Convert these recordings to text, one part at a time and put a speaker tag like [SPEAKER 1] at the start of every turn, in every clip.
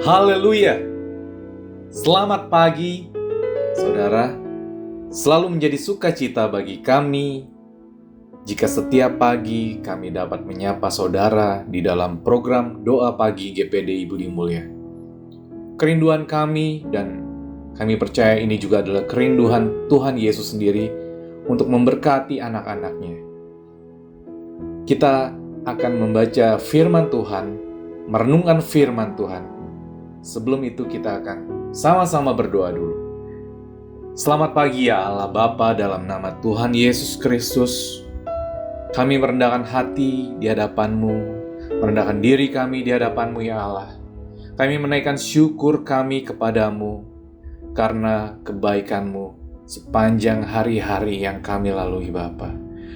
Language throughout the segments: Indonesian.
[SPEAKER 1] Haleluya! Selamat pagi, saudara. Selalu menjadi sukacita bagi kami jika setiap pagi kami dapat menyapa saudara di dalam program Doa Pagi GPDI Budi Mulya. Kerinduan kami dan kami percaya ini juga adalah kerinduan Tuhan Yesus sendiri untuk memberkati anak-anaknya. Kita akan membaca firman Tuhan, merenungkan firman Tuhan. Sebelum itu kita akan sama-sama berdoa dulu. Selamat pagi ya Allah Bapa, dalam nama Tuhan Yesus Kristus. Kami merendahkan hati di hadapan-Mu, merendahkan diri kami di hadapan-Mu ya Allah. Kami menaikkan syukur kami kepadamu karena kebaikan-Mu sepanjang hari-hari yang kami lalui Bapa.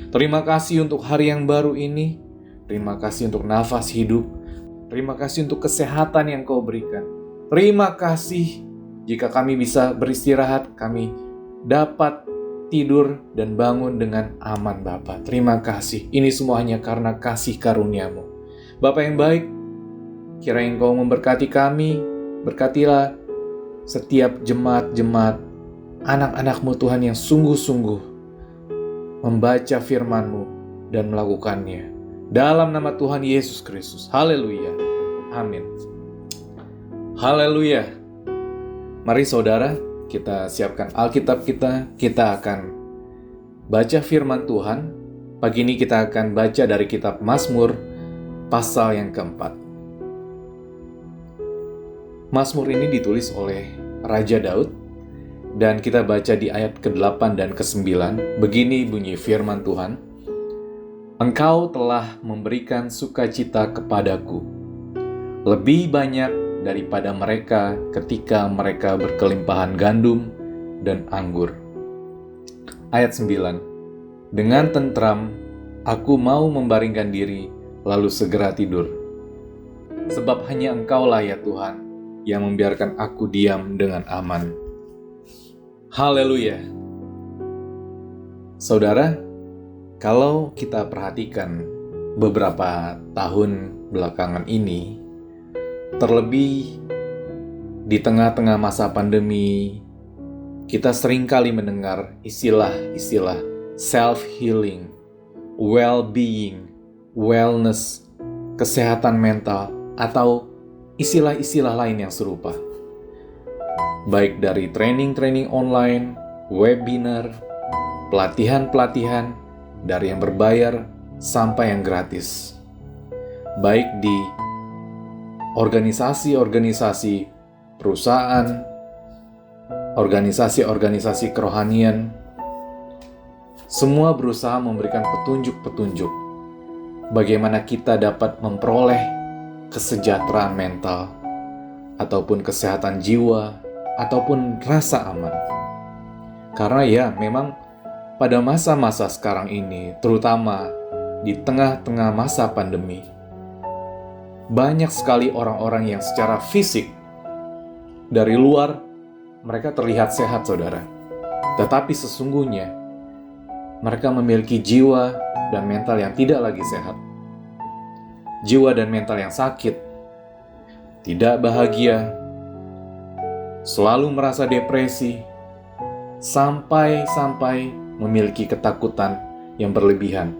[SPEAKER 1] Terima kasih untuk hari yang baru ini. Terima kasih untuk nafas hidup. Terima kasih untuk kesehatan yang Kau berikan. Terima kasih jika kami bisa beristirahat, kami dapat tidur dan bangun dengan aman Bapa. Terima kasih. Ini semua hanya karena kasih karunia-Mu. Bapa yang baik, kiranya Engkau memberkati kami, berkatilah setiap jemaat-jemaat, anak-anak-Mu Tuhan yang sungguh-sungguh membaca firman-Mu dan melakukannya. Dalam nama Tuhan Yesus Kristus. Haleluya. Amin. Haleluya. Mari saudara, kita siapkan Alkitab kita akan baca firman Tuhan. Pagi ini kita akan baca dari kitab Mazmur pasal yang keempat. Mazmur ini ditulis oleh Raja Daud dan kita baca di ayat ke-8 dan ke-9. Begini bunyi firman Tuhan. Engkau telah memberikan sukacita kepadaku, lebih banyak daripada mereka ketika mereka berkelimpahan gandum dan anggur. Ayat 9. Dengan tentram, aku mau membaringkan diri, lalu segera tidur. Sebab hanya Engkaulah ya Tuhan, yang membiarkan aku diam dengan aman. Haleluya. Saudara, kalau kita perhatikan beberapa tahun belakangan ini, terlebih di tengah-tengah masa pandemi, kita seringkali mendengar istilah-istilah self-healing, well-being, wellness, kesehatan mental, atau istilah-istilah lain yang serupa. Baik dari training-training online, webinar, pelatihan-pelatihan, dari yang berbayar sampai yang gratis. Baik di organisasi-organisasi perusahaan, organisasi-organisasi kerohanian, semua berusaha memberikan petunjuk-petunjuk bagaimana kita dapat memperoleh kesejahteraan mental, ataupun kesehatan jiwa, ataupun rasa aman. Karena ya, memang pada masa-masa sekarang ini, terutama di tengah-tengah masa pandemi, banyak sekali orang-orang yang secara fisik dari luar mereka terlihat sehat, saudara. Tetapi sesungguhnya mereka memiliki jiwa dan mental yang tidak lagi sehat. Jiwa dan mental yang sakit, tidak bahagia, selalu merasa depresi, sampai memiliki ketakutan yang berlebihan,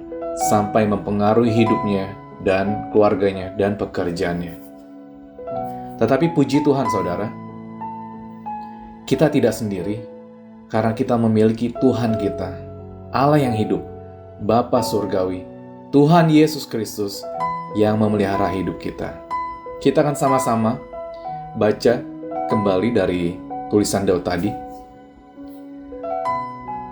[SPEAKER 1] sampai mempengaruhi hidupnya dan keluarganya dan pekerjaannya. Tetapi puji Tuhan saudara, kita tidak sendiri karena kita memiliki Tuhan kita, Allah yang hidup, Bapa Surgawi, Tuhan Yesus Kristus yang memelihara hidup kita. Kita akan sama-sama baca kembali dari tulisan Daud tadi.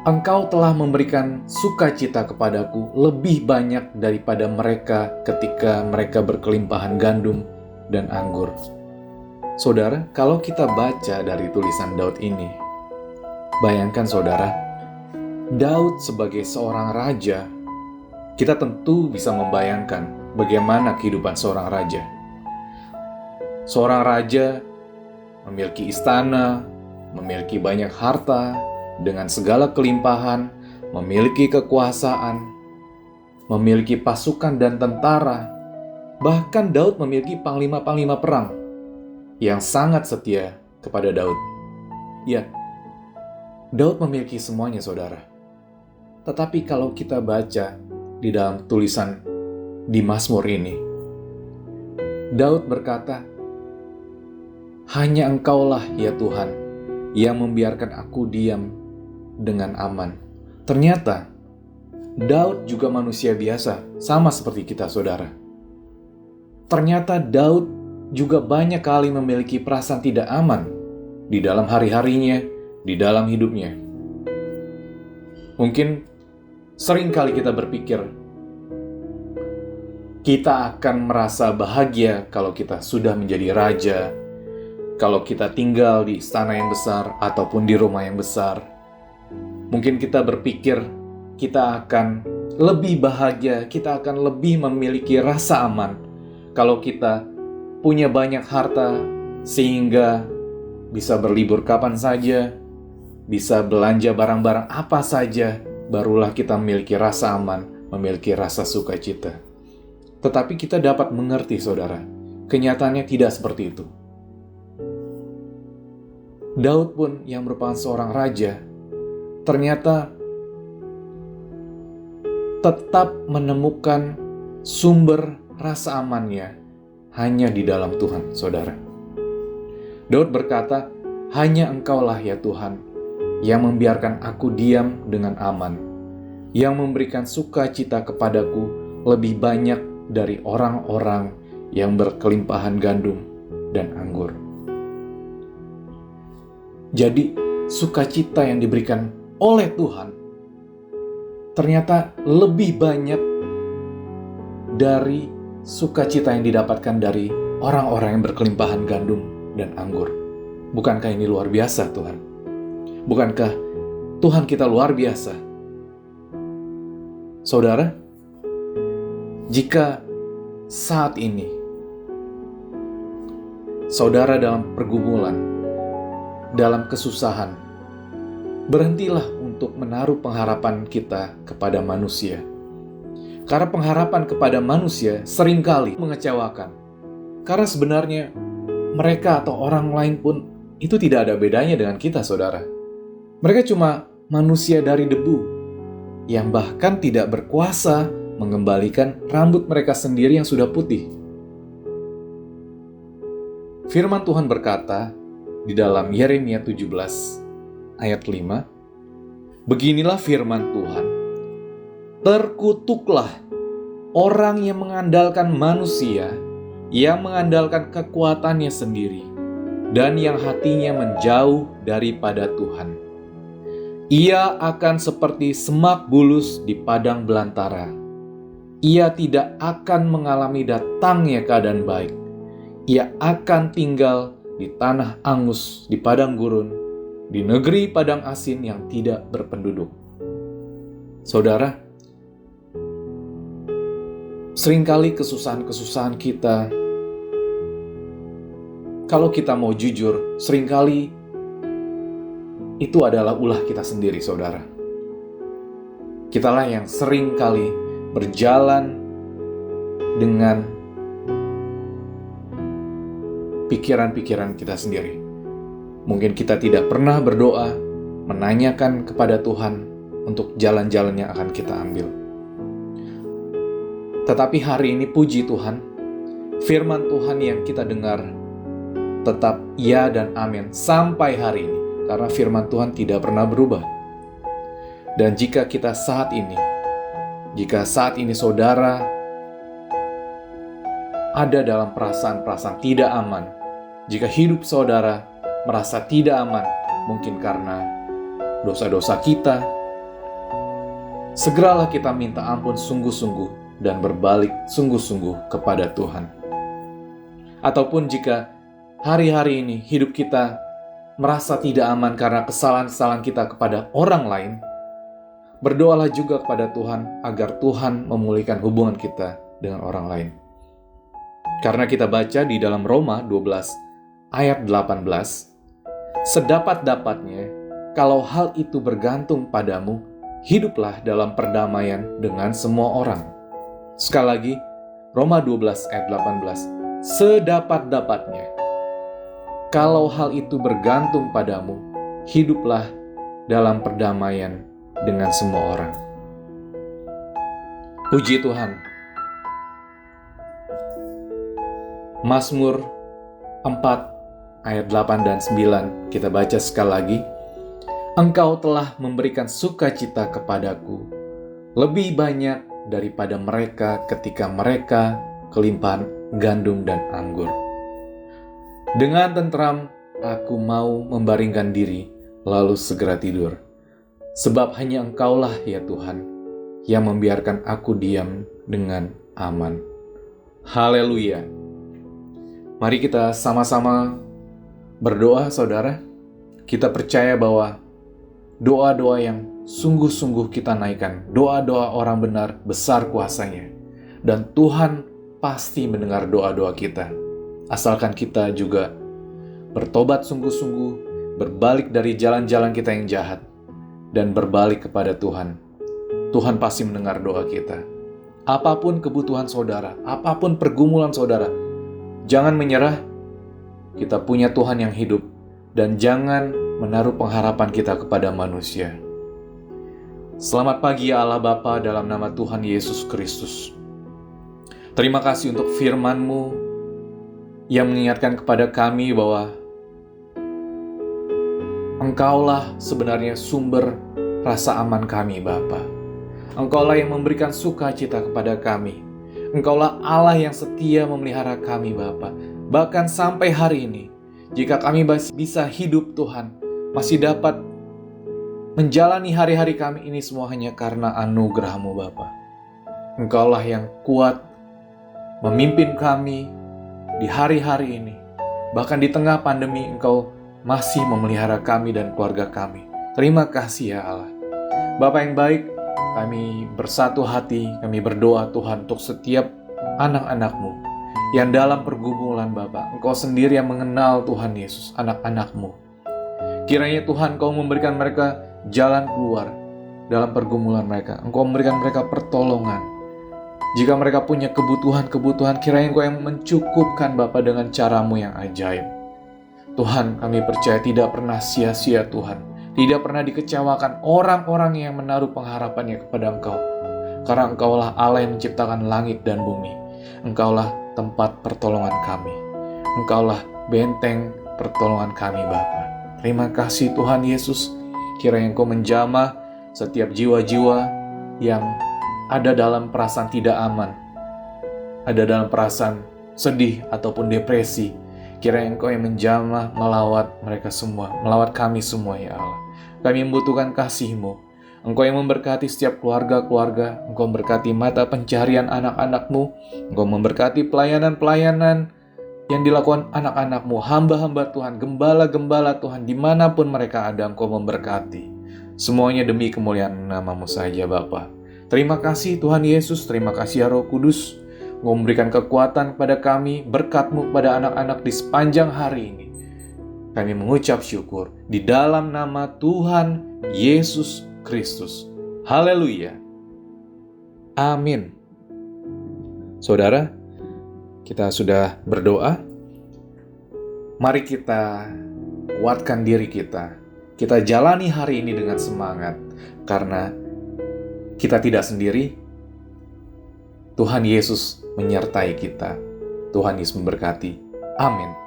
[SPEAKER 1] Engkau telah memberikan sukacita kepadaku lebih banyak daripada mereka ketika mereka berkelimpahan gandum dan anggur. Saudara, kalau kita baca dari tulisan Daud ini, bayangkan saudara, Daud sebagai seorang raja, kita tentu bisa membayangkan bagaimana kehidupan seorang raja. Seorang raja memiliki istana, memiliki banyak harta, dengan segala kelimpahan, memiliki kekuasaan, memiliki pasukan dan tentara. Bahkan Daud memiliki panglima-panglima perang. yang sangat setia kepada Daud. Ya, Daud memiliki semuanya, saudara. Tetapi kalau kita baca di dalam tulisan di Mazmur ini, Daud berkata, "Hanya Engkaulah ya Tuhan yang membiarkan aku diam dengan aman." Ternyata Daud juga manusia biasa, sama seperti kita, saudara. Ternyata Daud juga banyak kali memiliki perasaan tidak aman di dalam hari-harinya, di dalam hidupnya. Mungkin sering kali kita berpikir, kita akan merasa bahagia kalau kita sudah menjadi raja, kalau kita tinggal di istana yang besar ataupun di rumah yang besar. Mungkin kita berpikir kita akan lebih bahagia, kita akan lebih memiliki rasa aman kalau kita punya banyak harta sehingga bisa berlibur kapan saja, bisa belanja barang-barang apa saja, barulah kita memiliki rasa aman, memiliki rasa sukacita. Tetapi kita dapat mengerti, saudara, kenyataannya tidak seperti itu. Daud pun yang merupakan seorang raja, ternyata tetap menemukan sumber rasa amannya hanya di dalam Tuhan, saudara. Daud berkata, "Hanya Engkaulah ya Tuhan yang membiarkan aku diam dengan aman, yang memberikan sukacita kepadaku lebih banyak dari orang-orang yang berkelimpahan gandum dan anggur." Jadi, sukacita yang diberikan oleh Tuhan ternyata lebih banyak dari sukacita yang didapatkan dari orang-orang yang berkelimpahan gandum dan anggur. Bukankah ini luar biasa, Tuhan? Bukankah Tuhan kita luar biasa? Saudara, jika saat ini saudara dalam pergumulan, dalam kesusahan, berhentilah untuk menaruh pengharapan kita kepada manusia. Karena pengharapan kepada manusia seringkali mengecewakan. Karena sebenarnya mereka atau orang lain pun itu tidak ada bedanya dengan kita, saudara. Mereka cuma manusia dari debu yang bahkan tidak berkuasa mengembalikan rambut mereka sendiri yang sudah putih. Firman Tuhan berkata di dalam Yeremia 17 ayat 5, "Beginilah firman Tuhan, terkutuklah orang yang mengandalkan manusia, yang mengandalkan kekuatannya sendiri, dan yang hatinya menjauh daripada Tuhan. Ia akan seperti semak bulus di padang belantara. Ia tidak akan mengalami datangnya keadaan baik. Ia akan tinggal di tanah angus, di padang gurun, di negeri padang asin yang tidak berpenduduk." Saudara, seringkali kesusahan-kesusahan kita, kalau kita mau jujur, seringkali itu adalah ulah kita sendiri, saudara. Kitalah yang seringkali berjalan dengan pikiran-pikiran kita sendiri. Mungkin kita tidak pernah berdoa, menanyakan kepada Tuhan untuk jalan-jalan yang akan kita ambil. Tetapi hari ini puji Tuhan, firman Tuhan yang kita dengar tetap ya dan amin sampai hari ini. Karena firman Tuhan tidak pernah berubah. Dan jika saat ini saudara ada dalam perasaan-perasaan tidak aman, jika hidup saudara merasa tidak aman, mungkin karena dosa-dosa kita, segeralah kita minta ampun sungguh-sungguh dan berbalik sungguh-sungguh kepada Tuhan. Ataupun jika hari-hari ini hidup kita merasa tidak aman karena kesalahan-kesalahan kita kepada orang lain, berdoalah juga kepada Tuhan agar Tuhan memulihkan hubungan kita dengan orang lain. Karena kita baca di dalam Roma 12 ayat 18, "Sedapat-dapatnya, kalau hal itu bergantung padamu, hiduplah dalam perdamaian dengan semua orang." Sekali lagi, Roma 12 ayat 18, "Sedapat-dapatnya, Kalau hal itu bergantung padamu, hiduplah dalam perdamaian dengan semua orang. Puji Tuhan. Mazmur 4 ayat 8 dan 9 kita baca sekali lagi. Engkau telah memberikan sukacita kepadaku, lebih banyak daripada mereka ketika mereka kelimpahan gandum dan anggur. Dengan tentram aku mau membaringkan diri, lalu segera tidur. Sebab hanya Engkaulah ya Tuhan, yang membiarkan aku diam dengan aman. Haleluya. Mari kita sama-sama berdoa, saudara. Kita percaya bahwa doa-doa yang sungguh-sungguh kita naikkan, doa-doa orang benar besar kuasanya. Dan Tuhan pasti mendengar doa-doa kita. Asalkan kita juga bertobat sungguh-sungguh, berbalik dari jalan-jalan kita yang jahat, dan berbalik kepada Tuhan. Tuhan pasti mendengar doa kita. Apapun kebutuhan saudara, apapun pergumulan saudara, jangan menyerah. Kita punya Tuhan yang hidup, dan jangan menaruh pengharapan kita kepada manusia. Selamat pagi ya Allah Bapa, dalam nama Tuhan Yesus Kristus. Terima kasih untuk firman-Mu yang mengingatkan kepada kami bahwa Engkaulah sebenarnya sumber rasa aman kami Bapa. Engkaulah yang memberikan sukacita kepada kami. Engkaulah Allah yang setia memelihara kami Bapa. Bahkan sampai hari ini, jika kami masih bisa hidup Tuhan, masih dapat menjalani hari-hari kami ini semua hanya karena anugerah-Mu Bapa. Engkaulah yang kuat memimpin kami di hari-hari ini. Bahkan di tengah pandemi Engkau masih memelihara kami dan keluarga kami. Terima kasih ya Allah. Bapa yang baik, kami bersatu hati, kami berdoa Tuhan untuk setiap anak-anak-Mu yang dalam pergumulan Bapa. Engkau sendiri yang mengenal Tuhan Yesus, anak-anak-Mu. Kiranya Tuhan Kau memberikan mereka jalan keluar dalam pergumulan mereka. Engkau memberikan mereka pertolongan. Jika mereka punya kebutuhan-kebutuhan, kiranya Engkau yang mencukupkan Bapa dengan cara-Mu yang ajaib. Tuhan, kami percaya tidak pernah sia-sia Tuhan. Tidak pernah dikecewakan orang-orang yang menaruh pengharapannya kepada Engkau. Karena Engkaulah Allah yang menciptakan langit dan bumi. Engkaulah tempat pertolongan kami. Engkaulah benteng pertolongan kami Bapa. Terima kasih Tuhan Yesus, kiranya Engkau menjamah setiap jiwa-jiwa yang ada dalam perasaan tidak aman, ada dalam perasaan sedih ataupun depresi. Kiranya Engkau yang menjamah melawat mereka semua, melawat kami semua ya Allah. Kami membutuhkan kasih-Mu. Engkau yang memberkati setiap keluarga-keluarga, Engkau memberkati mata pencarian anak-anak-Mu, Engkau memberkati pelayanan-pelayanan yang dilakukan anak-anak-Mu, hamba-hamba Tuhan, gembala-gembala Tuhan, dimanapun mereka ada, Engkau memberkati. Semuanya demi kemuliaan nama-Mu saja Bapa. Terima kasih Tuhan Yesus, terima kasih ya Roh Kudus, Engkau memberikan kekuatan kepada kami, berkat-Mu kepada anak-anak di sepanjang hari ini. Kami mengucap syukur di dalam nama Tuhan Yesus Kristus. Haleluya. Amin. Saudara, kita sudah berdoa. Mari kita kuatkan diri kita. Kita jalani hari ini dengan semangat. Karena kita tidak sendiri. Tuhan Yesus menyertai kita. Tuhan Yesus memberkati. Amin.